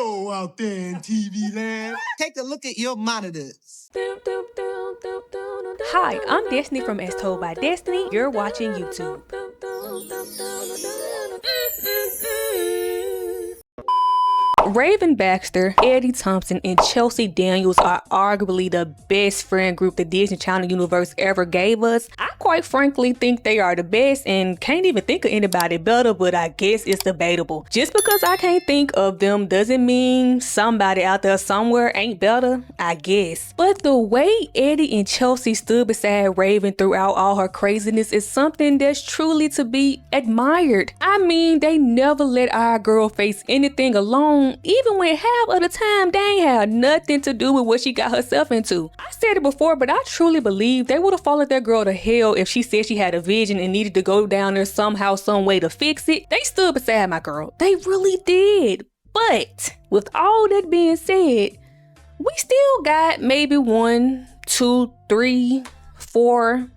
Hello out there in TV land. Take a look at your monitors. Hi, I'm Destiny from As Told by Destiny. You're watching YouTube. Raven Baxter, Eddie Thompson, and Chelsea Daniels are arguably the best friend group the Disney Channel universe ever gave us. I quite frankly think they are the best and can't even think of anybody better, but I guess it's debatable. Just because I can't think of them doesn't mean somebody out there somewhere ain't better, I guess. But the way Eddie and Chelsea stood beside Raven throughout all her craziness is something that's truly to be admired. I mean, they never let our girl face anything alone, even when half of the time they ain't had nothing to do with what she got herself into. I said it before, but I truly believe they would have followed that girl to hell if she said she had a vision and needed to go down there somehow, some way to fix it. They stood beside my girl. They really did. But with all that being said, we still got maybe 1, 2, 3, 4,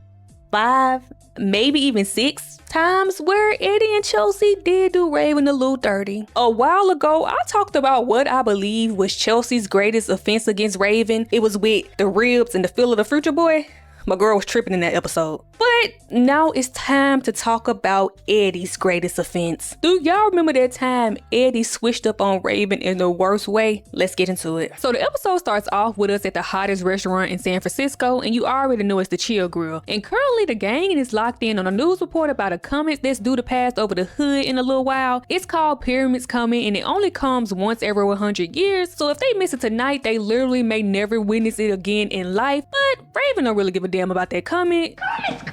5, maybe even 6 times where Eddie and Chelsea did do Raven a little dirty. A while ago, I talked about what I believe was Chelsea's greatest offense against Raven. It was with the ribs and the feel of the future boy. My girl was tripping in that episode. But now it's time to talk about Eddie's greatest offense. Do y'all remember that time Eddie switched up on Raven in the worst way? Let's get into it. So the episode starts off with us at the hottest restaurant in San Francisco, and you already know it's the Chill Grill. And currently the gang is locked in on a news report about a comet that's due to pass over the hood in a little while. It's called Pyramids Comet, and it only comes once every 100 years. So if they miss it tonight, they literally may never witness it again in life. But Raven don't really give a damn about that comet. Comet's coming!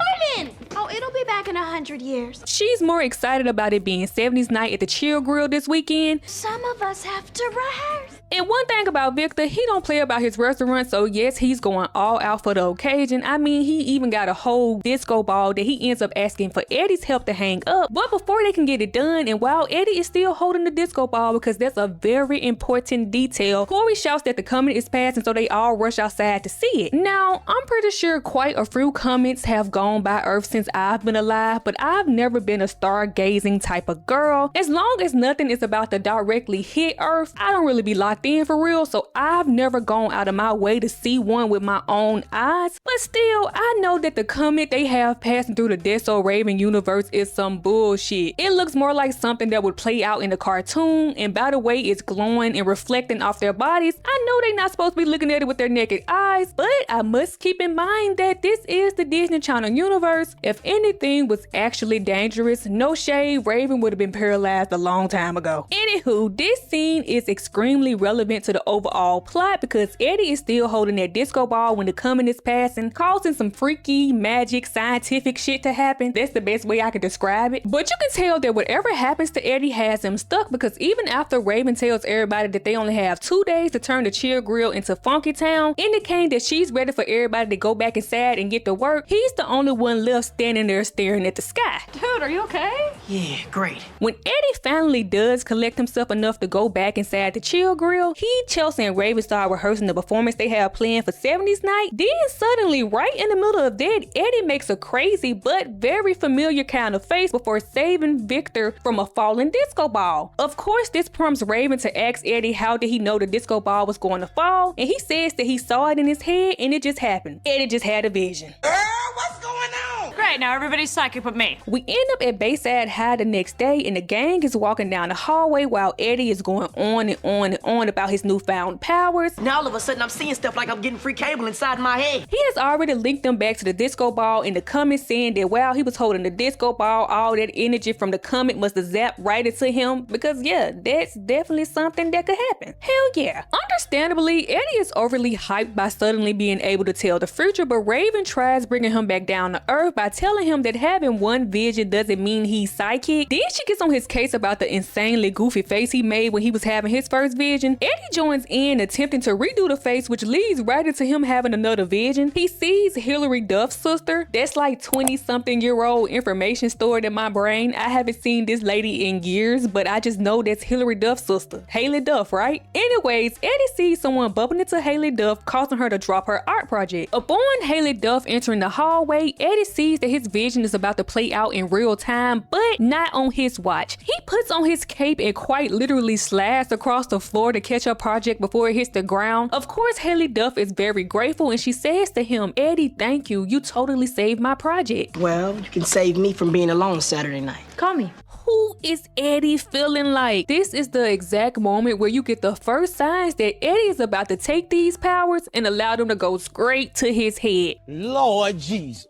Oh, it'll be back in 100 years. She's more excited about it being 70s night at the Chill Grill this weekend. Some of us have to rehearse. And one thing about Victor, he don't play about his restaurant, so yes, he's going all out for the occasion. I mean, he even got a whole disco ball that he ends up asking for Eddie's help to hang up. But before they can get it done, and while Eddie is still holding the disco ball because that's a very important detail, Corey shouts that the comet is passing, so they all rush outside to see it. Now, I'm pretty sure quite a few comets have gone by Earth since I've been alive, but I've never been a stargazing type of girl. As long as nothing is about to directly hit Earth, I don't really be locked in for real, so I've never gone out of my way to see one with my own eyes. But still, I know that the comet they have passing through the Dead So Raven universe is some bullshit. It looks more like something that would play out in a cartoon, and by the way it's glowing and reflecting off their bodies, I know they're not supposed to be looking at it with their naked eyes, but I must keep in mind that this is the Disney Channel universe. If anything was actually dangerous, no shade, Raven would have been paralyzed a long time ago. Anywho, this scene is extremely relevant to the overall plot because Eddie is still holding that disco ball when the comet is passing, causing some freaky, magic, scientific shit to happen. That's the best way I could describe it. But you can tell that whatever happens to Eddie has him stuck, because even after Raven tells everybody that they only have 2 days to turn the Chill Grill into Funky Town, indicating that she's ready for everybody to go back inside and get to work, he's the only one left standing there staring at the sky. Dude, are you okay? Yeah, great. When Eddie finally does collect himself enough to go back inside the Chill Grill, he, Chelsea, and Raven start rehearsing the performance they have planned for 70s night. Then suddenly, right in the middle of that, Eddie makes a crazy but very familiar kind of face before saving Victor from a falling disco ball. Of course, this prompts Raven to ask Eddie how did he know the disco ball was going to fall, and he says that he saw it in his head and it just happened. Eddie just had a vision. What's going on? Great, now everybody's psychic but me. We end up at Bayside High the next day, and the gang is walking down the hallway while Eddie is going on and on and on about his newfound powers. Now all of a sudden I'm seeing stuff like I'm getting free cable inside my head. He has already linked them back to the disco ball in the comments, saying that while he was holding the disco ball, all that energy from the comet must have zapped right into him, because yeah, that's definitely something that could happen. Hell yeah. Understandably, Eddie is overly hyped by suddenly being able to tell the future, but Raven tries bringing him back down to earth by telling him that having one vision doesn't mean he's psychic. Then she gets on his case about the insanely goofy face he made when he was having his first vision. Eddie joins in, attempting to redo the face, which leads right into him having another vision. He sees Hilary Duff's sister. That's like 20-something-year-old information stored in my brain. I haven't seen this lady in years, but I just know that's Hilary Duff's sister. Haley Duff, right? Anyways, Eddie sees someone bumping into Haley Duff, causing her to drop her art project. Upon Haley Duff entering the hallway, Eddie sees sees that his vision is about to play out in real time, but not on his watch. He puts on his cape and quite literally slides across the floor to catch her project before it hits the ground. Of course, Haley Duff is very grateful and she says to him, "Eddie, thank you. You totally saved my project." Well, you can save me from being alone Saturday night. Call me. Who is Eddie feeling like? This is the exact moment where you get the first signs that Eddie is about to take these powers and allow them to go straight to his head. Lord Jesus.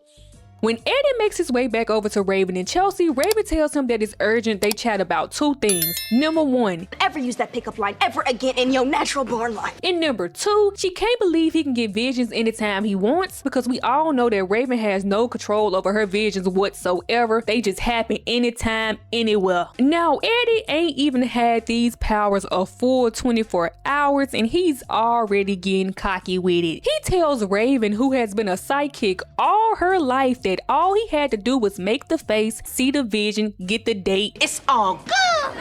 When Eddie makes his way back over to Raven and Chelsea, Raven tells him that it's urgent they chat about two things. Number one, Ever use that pickup line ever again in your natural born life? and number two, she can't believe he can get visions anytime he wants, because we all know that Raven has no control over her visions whatsoever. They just happen anytime, anywhere. Now, Eddie ain't even had these powers a full 24 hours and he's already getting cocky with it. He tells Raven, who has been a sidekick all her life, that all he had to do was make the face, see the vision, get the date. It's all good.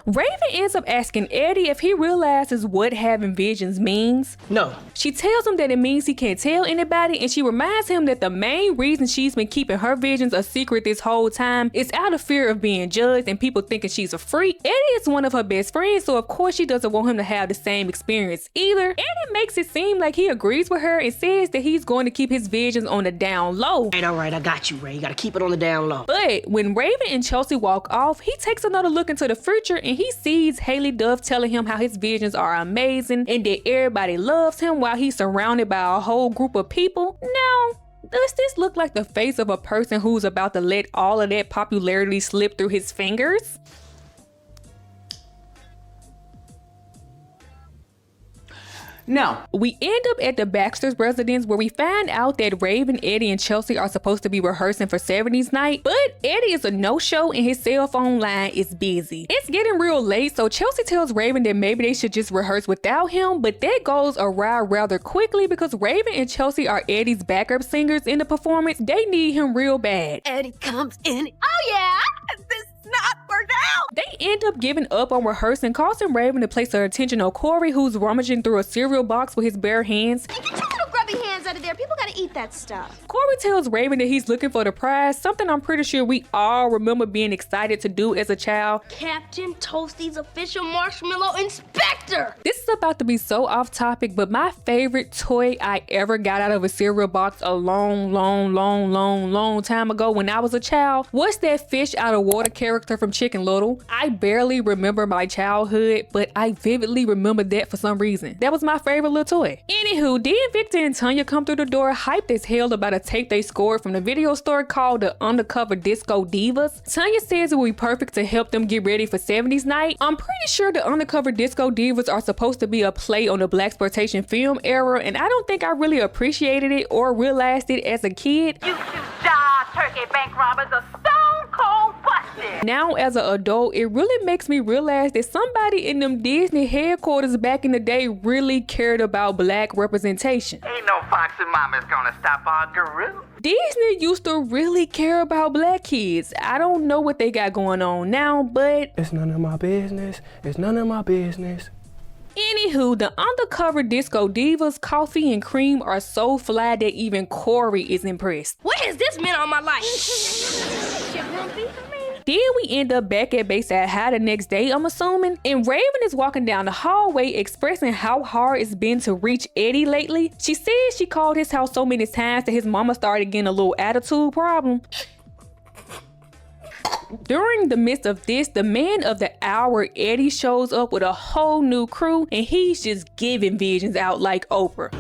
Raven ends up asking Eddie if he realizes what having visions means. No. She tells him that it means he can't tell anybody, and she reminds him that the main reason she's been keeping her visions a secret this whole time is out of fear of being judged and people thinking she's a freak. Eddie is one of her best friends, so of course she doesn't want him to have the same experience either. Eddie makes it seem like he agrees with her and says that he's going to keep his visions on the down low. All right, I got you, Ray. You gotta keep it on the down low. But when Raven and Chelsea walk off, he takes another look into the future and he sees Haley Duff telling him how his visions are amazing and that everybody loves him while he's surrounded by a whole group of people. Now, does this look like the face of a person who's about to let all of that popularity slip through his fingers? No. We end up at the Baxter's residence where we find out that Raven, Eddie, and Chelsea are supposed to be rehearsing for 70s night, but Eddie is a no-show and his cell phone line is busy. It's getting real late, so Chelsea tells Raven that maybe they should just rehearse without him, but that goes awry rather quickly because Raven and Chelsea are Eddie's backup singers in the performance. They need him real bad. Eddie comes in. Oh yeah, this not worked out. They end up giving up on rehearsing, causing Raven to place her attention on Corey, who's rummaging through a cereal box with his bare hands. Get your little grubby hands out of there. People gotta eat that stuff. Corey tells Raven that he's looking for the prize, something I'm pretty sure we all remember being excited to do as a child. Captain Toasty's official marshmallow inspector. This is about to be so off topic, but my favorite toy I ever got out of a cereal box a long time ago when I was a child was that fish out of water character from Chicken Little. I barely remember my childhood, but I vividly remember that for some reason. That was my favorite little toy. Anywho, then Victor and Tanya come through the door hyped as hell about a tape they scored from the video store called the Undercover Disco Divas. Tanya says it will be perfect to help them get ready for 70s night. I'm pretty sure the Undercover Disco Divas are supposed to be a play on the blaxploitation film era, and I don't think I really appreciated it or realized it as a kid. You two die turkey bank robbers are stone cold busted. Now as an adult, it really makes me realize that somebody in them Disney headquarters back in the day really cared about black representation. Ain't no foxy mama's gonna stop our guru. Disney used to really care about black kids. I don't know what they got going on now, but it's none of my business. It's none of my business. Anywho, the Undercover Disco Divas, Coffee and Cream are so fly that even Corey is impressed. What has this meant on my life? Then we end up back at Bayside High the next day, I'm assuming, and Raven is walking down the hallway expressing how hard it's been to reach Eddie lately. She says she called his house so many times that his mama started getting a little attitude problem. During the midst of this, the man of the hour, Eddie, shows up with a whole new crew and he's just giving visions out like Oprah.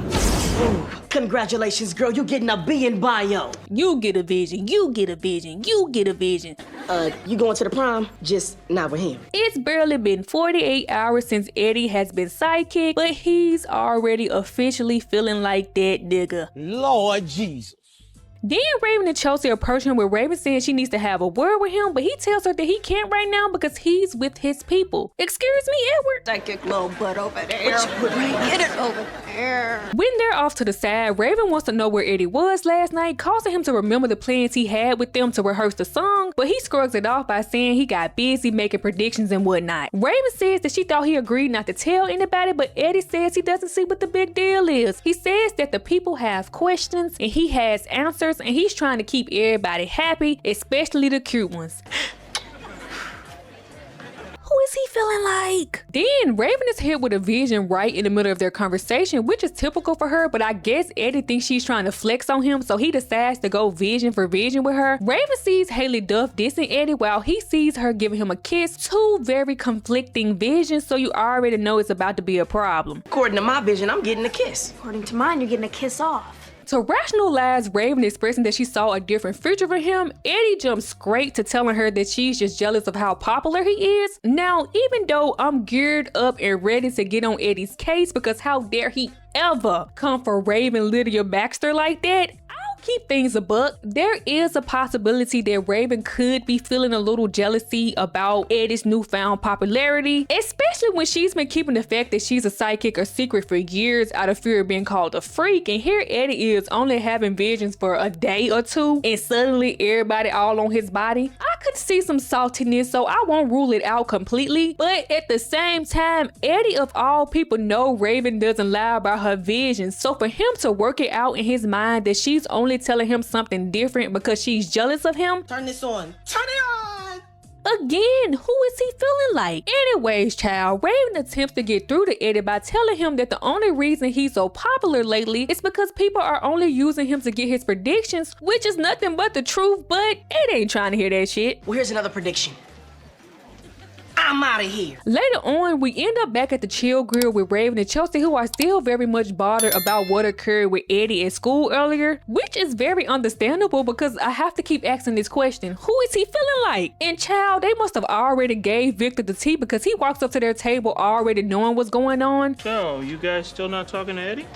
Ooh, congratulations, girl. You're getting a B in bio. You get a vision, you get a vision, you get a vision. You going to the prom? Just not with him. It's barely been 48 hours since Eddie has been sidekick, but he's already officially feeling like that nigga. Lord Jesus. Then Raven and Chelsea approach him with Raven saying she needs to have a word with him, but he tells her that he can't right now because he's with his people. Excuse me, Edward? psychic little butt over there. Get it over there. When they're off to the side, Raven wants to know where Eddie was last night, causing him to remember the plans he had with them to rehearse the song, but he shrugs it off by saying he got busy making predictions and whatnot. Raven says that she thought he agreed not to tell anybody, but Eddie says he doesn't see what the big deal is. He says that the people have questions and he has answers, and he's trying to keep everybody happy, especially the cute ones. Who is he feeling like? Then Raven is hit with a vision right in the middle of their conversation, which is typical for her, but I guess Eddie thinks she's trying to flex on him, so he decides to go vision for vision with her. Raven sees Haley Duff dissing Eddie while he sees her giving him a kiss. Two very conflicting visions, so you already know it's about to be a problem. According to my vision, I'm getting a kiss. According to mine, you're getting a kiss off. To rationalize Raven expressing that she saw a different future for him, Eddie jumps straight to telling her that she's just jealous of how popular he is. Now, even though I'm geared up and ready to get on Eddie's case, because how dare he ever come for Raven Lydia Baxter like that, I'll keep things a buck. There is a possibility that Raven could be feeling a little jealousy about Eddie's newfound popularity, especially when she's been keeping the fact that she's a psychic a secret for years out of fear of being called a freak, and here Eddie is only having visions for a day or two and suddenly everybody all on his body. I could see some saltiness, so I won't rule it out completely, but at the same time, Eddie of all people know Raven doesn't lie about her visions, so for him to work it out in his mind that she's only telling him something different because she's jealous of him. Turn this on. Turn it on! Again, who is he feeling like? Anyways, child, Raven attempts to get through to Eddie by telling him that the only reason he's so popular lately is because people are only using him to get his predictions, which is nothing but the truth, but Eddie ain't trying to hear that shit. Well, here's another prediction. I'm out of here. Later on, we end up back at the Chill Grill with Raven and Chelsea, who are still very much bothered about what occurred with Eddie at school earlier, which is very understandable because I have to keep asking this question. Who is he feeling like? And child, they must have already gave Victor the tea because he walks up to their table already knowing what's going on. So, you guys still not talking to Eddie?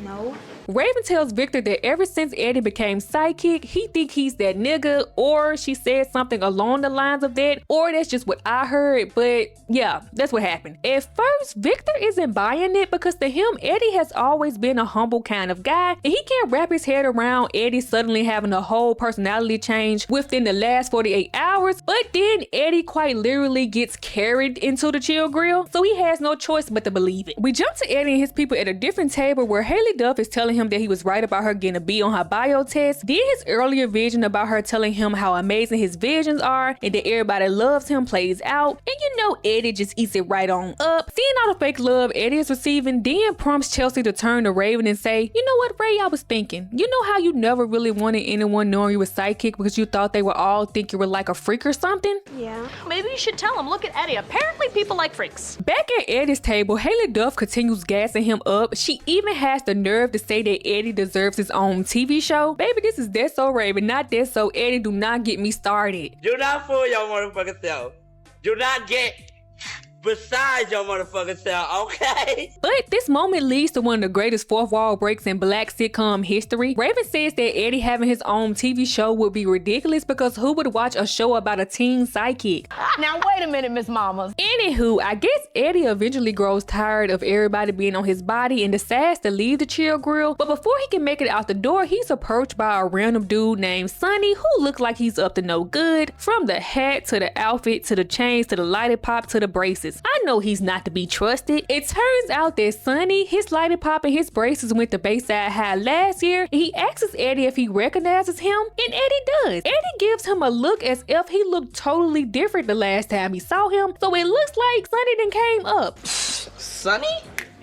No. Raven tells Victor that ever since Eddie became psychic, he think he's that nigga, or she said something along the lines of that, or that's just what I heard, but yeah, that's what happened. At first, Victor isn't buying it because to him, Eddie has always been a humble kind of guy, and he can't wrap his head around Eddie suddenly having a whole personality change within the last 48 hours, but then Eddie quite literally gets carried into the Chill Grill, so he has no choice but to believe it. We jump to Eddie and his people at a different table where Haley Duff is telling him that he was right about her getting a B on her bio test. Then his earlier vision about her telling him how amazing his visions are and that everybody loves him plays out, and you know Eddie just eats it right on up. Seeing all the fake love Eddie is receiving then prompts Chelsea to turn to Raven and say, you know what, Ray, I was thinking, you know how you never really wanted anyone knowing you were psychic because you thought they would all think you were like a freak or something? Yeah. Maybe you should tell him. Look at Eddie. Apparently people like freaks. Back at Eddie's table, Haley Duff continues gassing him up. She even has the nerve to say that Eddie deserves his own TV show. Baby, this is That's So Raven, not That's So Eddie. Do not get me started. Do not fool your motherfucking self. Do not get beside your motherfucking self, okay? But this moment leads to one of the greatest fourth wall breaks in black sitcom history. Raven says that Eddie having his own TV show would be ridiculous because who would watch a show about a teen psychic? Now wait a minute, Miss Mamas. Anywho, I guess Eddie eventually grows tired of everybody being on his body and decides to leave the Chill Grill. But before he can make it out the door, he's approached by a random dude named Sonny who looks like he's up to no good. From the hat to the outfit to the chains to the lighted pop to the braces. I know he's not to be trusted. It turns out that Sonny, his lighted pop and his braces went to Bayside High last year, and he asks Eddie if he recognizes him, and Eddie does. Eddie gives him a look as if he looked totally different the last time he saw him, so it looks like Sonny then came up. Sonny?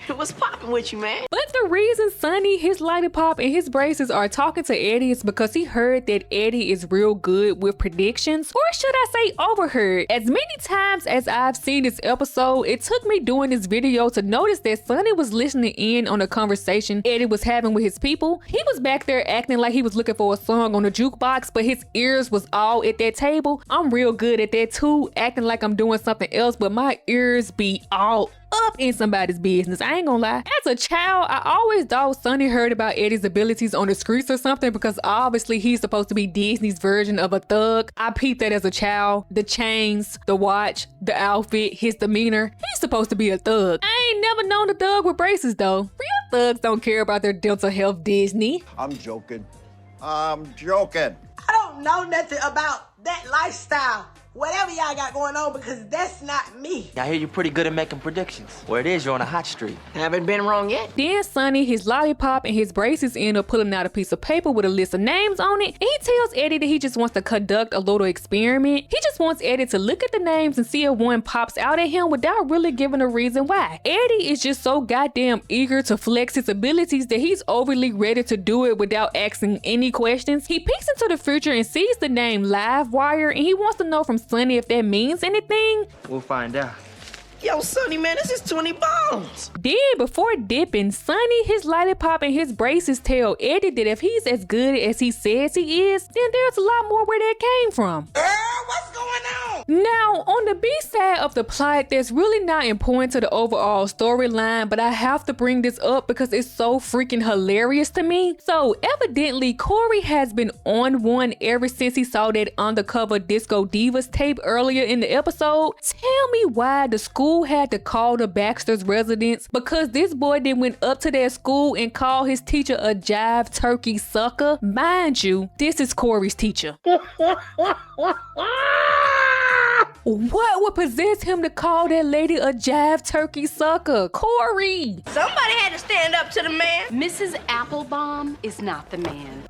What's poppin' with you, man? But the reason Sonny, his lighted pop, and his braces are talking to Eddie is because he heard that Eddie is real good with predictions, or should I say overheard. As many times as I've seen this episode, it took me doing this video to notice that Sonny was listening in on a conversation Eddie was having with his people. He was back there acting like he was looking for a song on the jukebox, but his ears was all at that table. I'm real good at that too, acting like I'm doing something else, but my ears be all up in somebody's business. I ain't gonna lie. As a child, I always thought Sonny heard about Eddie's abilities on the streets or something because obviously he's supposed to be Disney's version of a thug. I peeped that as a child. The chains, the watch, the outfit, his demeanor. He's supposed to be a thug. I ain't never known a thug with braces though. Real thugs don't care about their dental health, Disney. I'm joking. I'm joking. I don't know nothing about that lifestyle. Whatever y'all got going on, because that's not me. I hear you're pretty good at making predictions. Where it is, you're on a hot streak. Haven't been wrong yet. Then Sonny, his lollipop, and his braces end up pulling out a piece of paper with a list of names on it. And he tells Eddie that he just wants to conduct a little experiment. He just wants Eddie to look at the names and see if one pops out at him without really giving a reason why. Eddie is just so goddamn eager to flex his abilities that he's overly ready to do it without asking any questions. He peeks into the future and sees the name Livewire, and he wants to know from Sonny if that means anything. We'll find out. Yo, Sonny, man, this is 20 bones. Then, before dipping, Sonny, his lollipop, and his braces tell Eddie that if he's as good as he says he is, then there's a lot more where that came from. What's going on? Now, on the B side of the plot, that's really not important to the overall storyline, but I have to bring this up because it's so freaking hilarious to me. So, evidently, Corey has been on one ever since he saw that undercover Disco Divas tape earlier in the episode. Tell me why the school had to call the Baxter's residence, because this boy then went up to their school and called his teacher a jive turkey sucker. Mind you, this is Corey's teacher. What would possess him to call that lady a jive turkey sucker? Corey! Somebody had to stand up to the man. Mrs. Applebaum is not the man.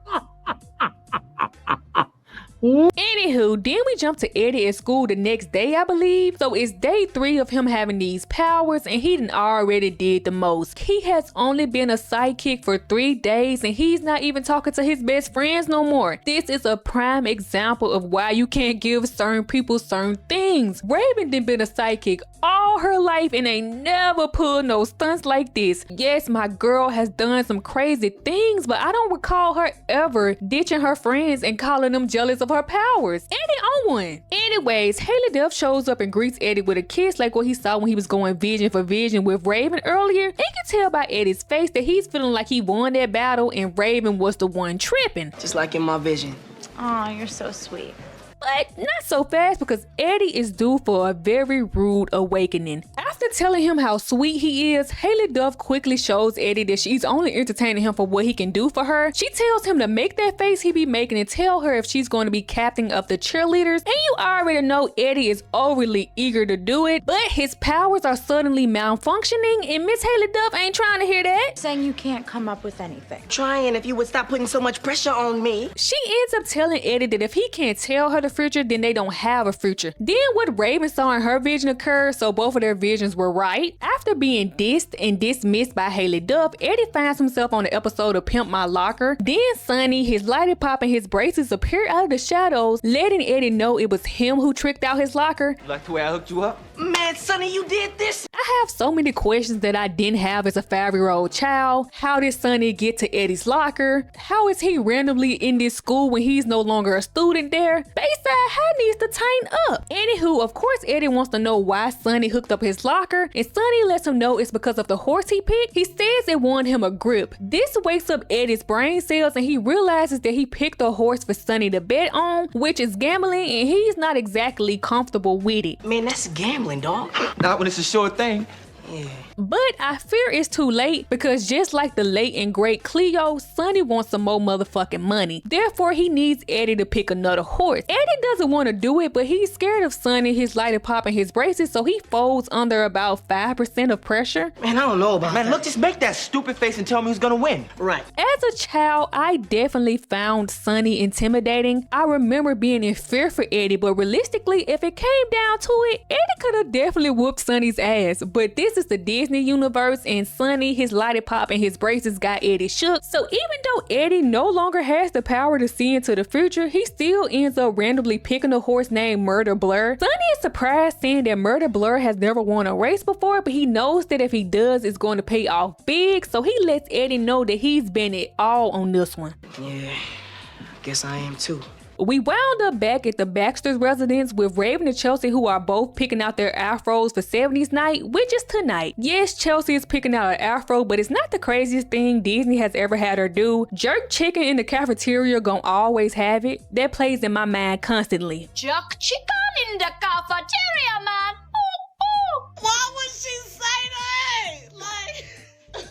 Anywho, then we jump to Eddie at school the next day, I believe. So it's day 3 of him having these powers, and he done already did the most. He has only been a sidekick for 3 days, and he's not even talking to his best friends no more. This is a prime example of why you can't give certain people certain things. Raven done been a sidekick all her life and ain't never pulled no stunts like this. Yes, my girl has done some crazy things, but I don't recall her ever ditching her friends and calling them jealous of her powers. Eddie on one. Anyways, Haley Duff shows up and greets Eddie with a kiss like what he saw when he was going vision for vision with Raven earlier. And you can tell by Eddie's face that he's feeling like he won that battle and Raven was the one tripping. Just like in my vision. Oh, you're so sweet. But not so fast, because Eddie is due for a very rude awakening. After telling him how sweet he is, Haley Duff quickly shows Eddie that she's only entertaining him for what he can do for her. She tells him to make that face he be making and tell her if she's going to be captain of the cheerleaders. And you already know Eddie is overly eager to do it, but his powers are suddenly malfunctioning, and Miss Haley Duff ain't trying to hear that. Saying you can't come up with anything. Trying if you would stop putting so much pressure on me. She ends up telling Eddie that if he can't tell her the future, then they don't have a future. Then what Raven saw in her vision occurred, so both of their visions were right. After being dissed and dismissed by Haley Duff, Eddie finds himself on the episode of Pimp My Locker. Then Sonny, his lollipop, and his braces appear out of the shadows, letting Eddie know it was him who tricked out his locker. You like the way I hooked you up? Man, Sonny, you did this. I have so many questions that I didn't have as a 5-year-old child. How did Sonny get to Eddie's locker? How is he randomly in this school when he's no longer a student there? Bayside High needs to tighten up. Anywho, of course Eddie wants to know why Sonny hooked up his locker, and Sonny lets him know it's because of the horse he picked. He says it won him a grip. This wakes up Eddie's brain cells, and he realizes that he picked a horse for Sonny to bet on, which is gambling, and he's not exactly comfortable with it. Man, that's gambling, dog. Not when it's a sure thing. Yeah. But I fear it's too late, because just like the late and great Cleo, Sonny wants some more motherfucking money. Therefore, he needs Eddie to pick another horse. Eddie doesn't want to do it, but he's scared of Sonny, his lollipop, and his braces, so he folds under about 5% of pressure. Man, I don't know about that. Man, look, just make that stupid face and tell me who's gonna win. Right. As a child, I definitely found Sonny intimidating. I remember being in fear for Eddie, but realistically, if it came down to it, Eddie could have definitely whooped Sonny's ass. But this is the Disney universe, and Sonny, his lollipop, and his braces got Eddie shook. So even though Eddie no longer has the power to see into the future, he still ends up randomly picking a horse named Murder Blur. Sonny is surprised seeing that Murder Blur has never won a race before, but he knows that if he does, it's going to pay off big, so he lets Eddie know that he's been it all on this one. Yeah, guess I am too. We wound up back at the Baxter's residence with Raven and Chelsea, who are both picking out their afros for 70s night, which is tonight. Yes, Chelsea is picking out an afro, but it's not the craziest thing Disney has ever had her do. Jerk chicken in the cafeteria gon' always have it. That plays in my mind constantly. Jerk chicken in the cafeteria, man. Ooh, ooh. Why would she say that? Like.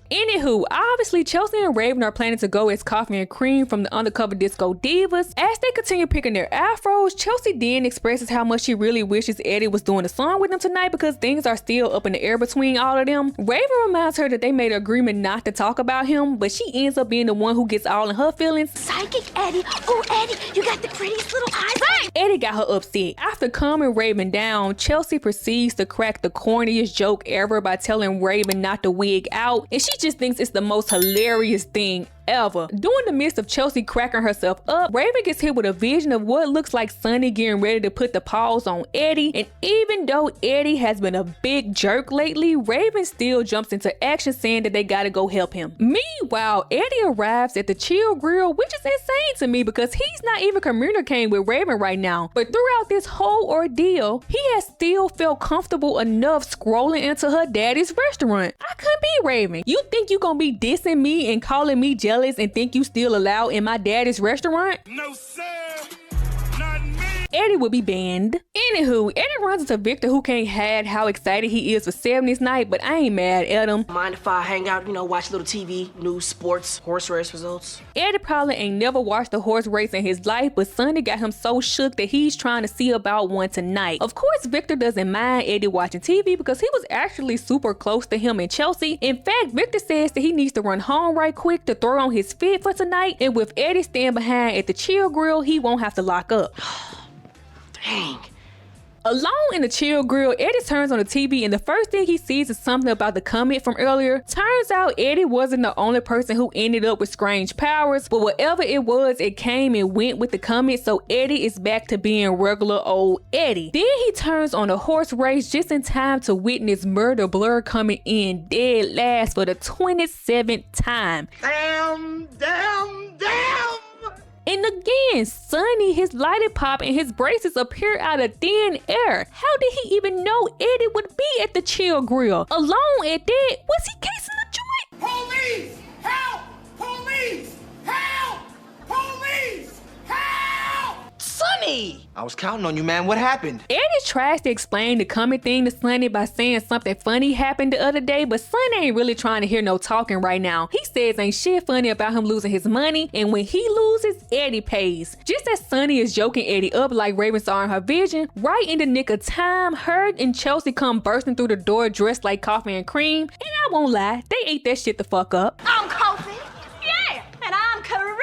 Anywho, obviously Chelsea and Raven are planning to go as Coffee and Cream from the Undercover Disco Divas. As they continue picking their afros, Chelsea then expresses how much she really wishes Eddie was doing a song with them tonight because things are still up in the air between all of them. Raven reminds her that they made an agreement not to talk about him, but she ends up being the one who gets all in her feelings. Psychic Eddie. Oh, Eddie, you got the prettiest little eyes. Hey! Eddie got her upset. After calming Raven down, Chelsea proceeds to crack the corniest joke ever by telling Raven not to wig out, and she just thinks it's the most hilarious thing ever. During the midst of Chelsea cracking herself up, Raven gets hit with a vision of what looks like Sonny getting ready to put the paws on Eddie, and even though Eddie has been a big jerk lately, Raven still jumps into action saying that they gotta go help him. Meanwhile, Eddie arrives at the Chill Grill, which is insane to me because he's not even communicating with Raven right now, but throughout this whole ordeal, he has still felt comfortable enough scrolling into her daddy's restaurant. I couldn't be Raven. You think you gonna be dissing me and calling me jealous and think you still allowed in my daddy's restaurant? No, sir. Not me. Eddie will be banned. Anywho, Eddie runs into Victor, who can't hide how excited he is for 70s night, but I ain't mad at him. Mind if I hang out, watch a little TV, news, sports, horse race results? Eddie probably ain't never watched a horse race in his life, but Sonny got him so shook that he's trying to see about one tonight. Of course, Victor doesn't mind Eddie watching TV because he was actually super close to him and Chelsea. In fact, Victor says that he needs to run home right quick to throw on his fit for tonight, and with Eddie staying behind at the Chill Grill, he won't have to lock up. Dang. Alone in the Chill Grill, Eddie turns on the TV and the first thing he sees is something about the comment from earlier. Turns out Eddie wasn't the only person who ended up with strange powers, but whatever it was, it came and went with the comment, so Eddie is back to being regular old Eddie. Then he turns on a horse race just in time to witness Murder Blur coming in dead last for the 27th time. Damn. And again, Sonny, his lollipop, and his braces appear out of thin air. How did he even know Eddie would be at the Chill Grill? Alone at that, was he casing the joint? Police! Help! Police! Help! Police! Help! Sonny! I was counting on you, man. What happened? Eddie tries to explain the coming thing to Sonny by saying something funny happened the other day, but Sonny ain't really trying to hear no talking right now. He says ain't shit funny about him losing his money, and when he loses, Eddie pays. Just as Sonny is joking Eddie up like Raven saw in her vision, right in the nick of time, her and Chelsea come bursting through the door dressed like Coffee and Cream, and I won't lie, they ate that shit the fuck up. I'm Coffee. Yeah, and I'm Kareem.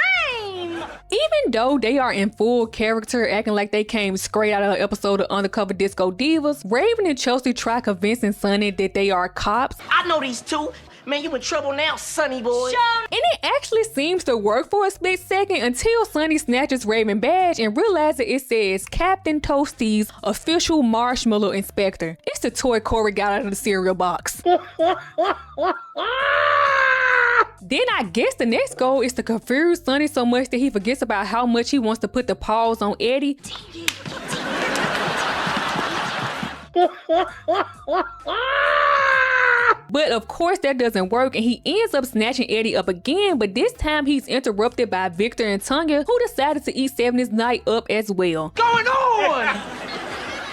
Even though they are in full character, acting like they came straight out of an episode of Undercover Disco Divas, Raven and Chelsea try convincing Sonny that they are cops. I know these two. Man, you in trouble now, Sonny boy. And it actually seems to work for a split second until Sonny snatches Raven's badge and realizes it says Captain Toasty's official marshmallow inspector. It's the toy Corey got out of the cereal box. Then I guess the next goal is to confuse Sonny so much that he forgets about how much he wants to put the paws on Eddie. But of course that doesn't work, and he ends up snatching Eddie up again, but this time he's interrupted by Victor and Tanya, who decided to eat 70s night up as well. Going on?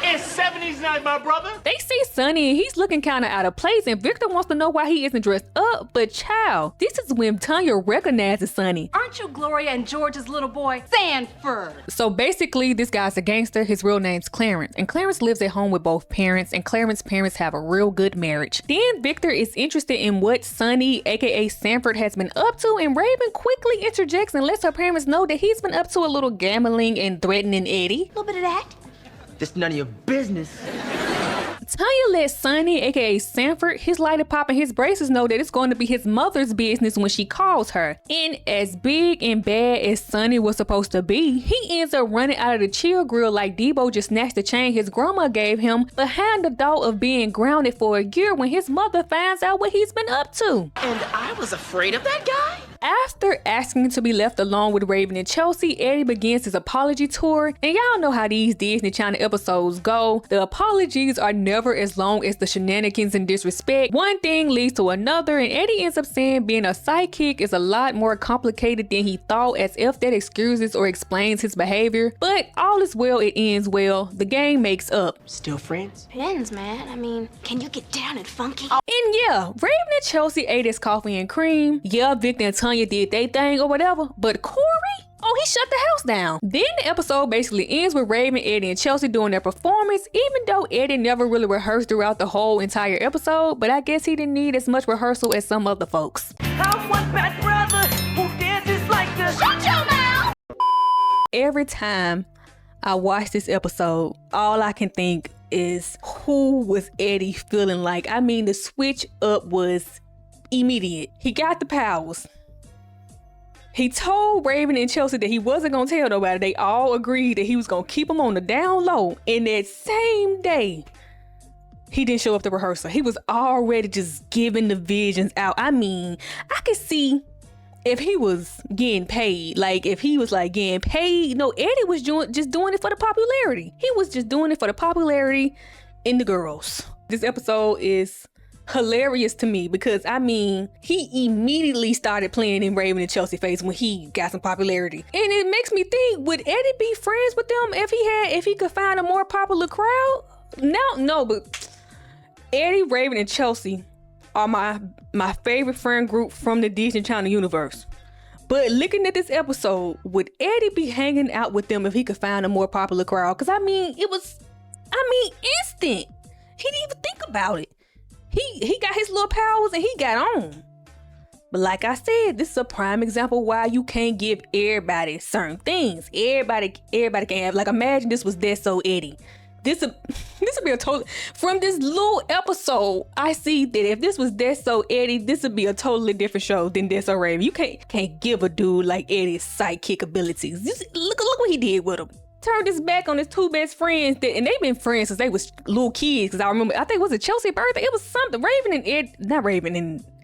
It's 70s night, my brother. They see Sonny and he's looking kind of out of place, and Victor wants to know why he isn't dressed up, but child, this is when Tanya recognizes Sonny. Aren't you Gloria and George's little boy, Sanford? So basically, this guy's a gangster. His real name's Clarence, and Clarence lives at home with both parents, and Clarence's parents have a real good marriage. Then Victor is interested in what Sonny, aka Sanford, has been up to, and Raven quickly interjects and lets her parents know that he's been up to a little gambling and threatening Eddie. A little bit of that. This none of your business. Tanya lets Sonny, aka Sanford, his lollipop, and his braces know that it's going to be his mother's business when she calls her. And as big and bad as Sonny was supposed to be, he ends up running out of the Chill Grill like Debo just snatched the chain his grandma gave him behind the thought of being grounded for a year when his mother finds out what he's been up to. And I was afraid of that guy? After asking to be left alone with Raven and Chelsea, Eddie begins his apology tour. And y'all know how these Disney Channel episodes go. The apologies are never as long as the shenanigans and disrespect. One thing leads to another, and Eddie ends up saying being a sidekick is a lot more complicated than he thought, as if that excuses or explains his behavior. But all is well, it ends well. The gang makes up. Still friends? Depends, man. I mean, can you get down and funky? And yeah, Raven and Chelsea ate his coffee and cream. Yeah, Victor and Tanya did their thing or whatever, but Corey? Oh, he shut the house down. Then the episode basically ends with Raven, Eddie, and Chelsea doing their performance, even though Eddie never really rehearsed throughout the whole entire episode, but I guess he didn't need as much rehearsal as some other folks. I'm one bad brother who dances like this. Shut your mouth! Every time I watch this episode, all I can think is, who was Eddie feeling like? I mean, the switch up was immediate. He got the powers. He told Raven and Chelsea that he wasn't gonna tell nobody. They all agreed that he was gonna keep them on the down low. And that same day, he didn't show up to rehearsal. He was already just giving the visions out. I mean, I could see if he was getting paid. Like, if he was like getting paid. No, Eddie was just doing it for the popularity. He was just doing it for the popularity in the girls. This episode is hilarious to me because, I mean, he immediately started playing in Raven and Chelsea face when he got some popularity. And it makes me think, would Eddie be friends with them if he could find a more popular crowd? No, but Eddie, Raven, and Chelsea are my favorite friend group from the Disney Channel universe. But looking at this episode, would Eddie be hanging out with them if he could find a more popular crowd? Because, I mean, it was, instant. He didn't even think about it. He got his little powers and he got on. But like I said, this is a prime example why you can't give everybody certain things. Everybody can have, like, imagine this was That's So Eddie. This would be a total, from this little episode, I see that if this was That's So Eddie, this would be a totally different show than That's So Raven. You can't give a dude like Eddie's sidekick abilities. Look what he did with him. Turned his back on his two best friends, and they've been friends since they was little kids. Because I remember, I think it was a Chelsea birthday. It was something.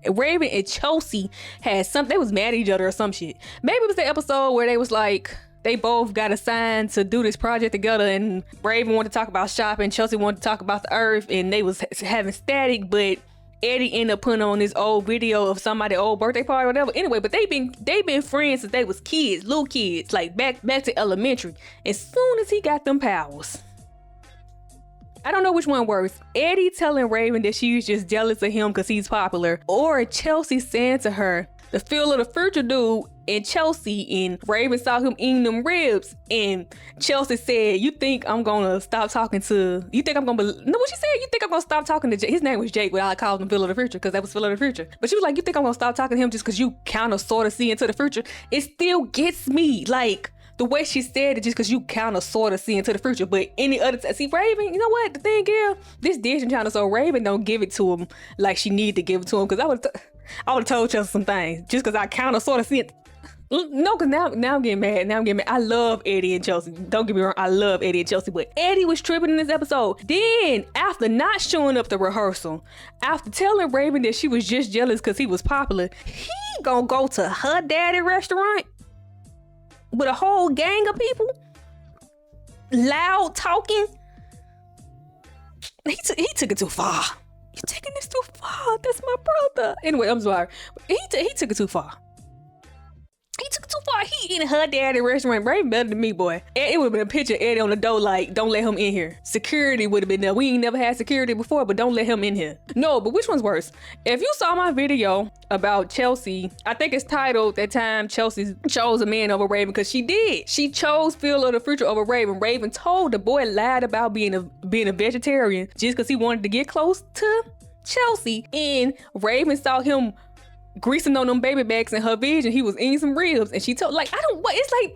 Raven and Chelsea had something. They was mad at each other or some shit. Maybe it was the episode where they was like, they both got assigned to do this project together, and Raven wanted to talk about shopping, Chelsea wanted to talk about the earth, and they was having static, but Eddie ended up putting on this old video of somebody's old birthday party or whatever. Anyway, but they've been friends since they was kids, little kids, like back to elementary. As soon as he got them powers, I don't know which one worse. Eddie telling Raven that she's just jealous of him because he's popular, or Chelsea saying to her, the Phil of the Future dude, and Chelsea and Raven saw him eating them ribs, and Chelsea said, you think I'm gonna stop talking to, what she said? You think I'm gonna stop talking to Jake? His name was Jake, but I called him Phil of the Future because that was Phil of the Future. But she was like, you think I'm gonna stop talking to him just because you kind of sort of see into the future? It still gets me, like, the way she said it, just because you kind of sort of see into the future. But any other time, see, Raven, you know what? The thing is, this Disney Channel, so Raven don't give it to him like she need to give it to him, because I would have told Chelsea some things just because I kind of sort of see it. No, because now I'm getting mad. I love Eddie and Chelsea. Don't get me wrong, I love Eddie and Chelsea, but Eddie was tripping in this episode. Then, after not showing up to rehearsal, after telling Raven that she was just jealous because he was popular, he gonna go to her daddy restaurant with a whole gang of people, loud talking. He took it too far. You're taking this too far. That's my brother. Anyway, I'm sorry. He took it too far. He took it too far. He in her daddy restaurant. Raven better than me, boy. It would have been a picture of Eddie on the door like, don't let him in here. Security would have been there. We ain't never had security before, but don't let him in here. No, but which one's worse? If you saw my video about Chelsea, I think it's titled, that time Chelsea chose a man over Raven, because she did. She chose Phil of the Future over Raven. Raven told the boy lied about being a vegetarian just because he wanted to get close to Chelsea. And Raven saw him greasing on them baby backs in her vision. He was eating some ribs, and she told, like, what I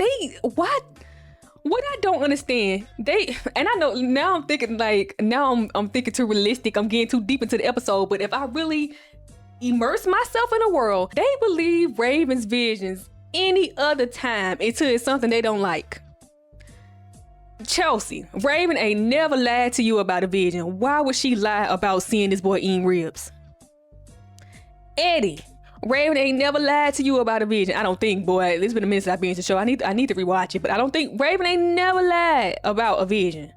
don't understand, and I know now I'm thinking I'm thinking too realistic, I'm getting too deep into the episode, but if I really immerse myself in a world, they believe Raven's visions any other time until it's something they don't like. Chelsea, Raven ain't never lied to you about a vision. Why would she lie about seeing this boy eating ribs? Eddie, Raven ain't never lied to you about a vision. I don't think, boy. It's been a minute since I've been to the show. I need to rewatch it, but I don't think Raven ain't never lied about a vision.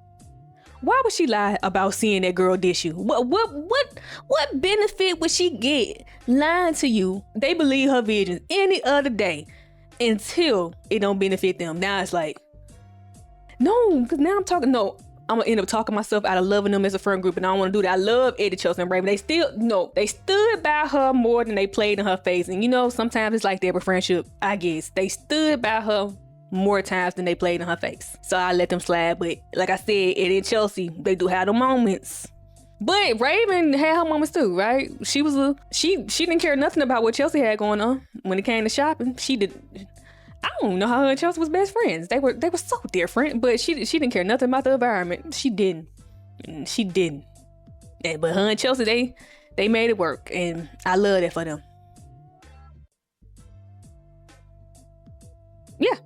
Why would she lie about seeing that girl dish you? What benefit would she get lying to you? They believe her visions any other day until it don't benefit them. Now it's like, no, because now I'm gonna end up talking myself out of loving them as a friend group, and I don't want to do that. I love Eddie, Chelsea, and Raven. They stood by her more than they played in her face. And you know, sometimes it's like that with friendship, I guess. They stood by her more times than they played in her face. So I let them slide. But like I said, Eddie and Chelsea, they do have the moments. But Raven had her moments too, right? She didn't care nothing about what Chelsea had going on when it came to shopping. I don't know how her and Chelsea was best friends. They were so different, but she didn't care nothing about the environment. She didn't. But her and Chelsea, they made it work, and I love that for them. Yeah.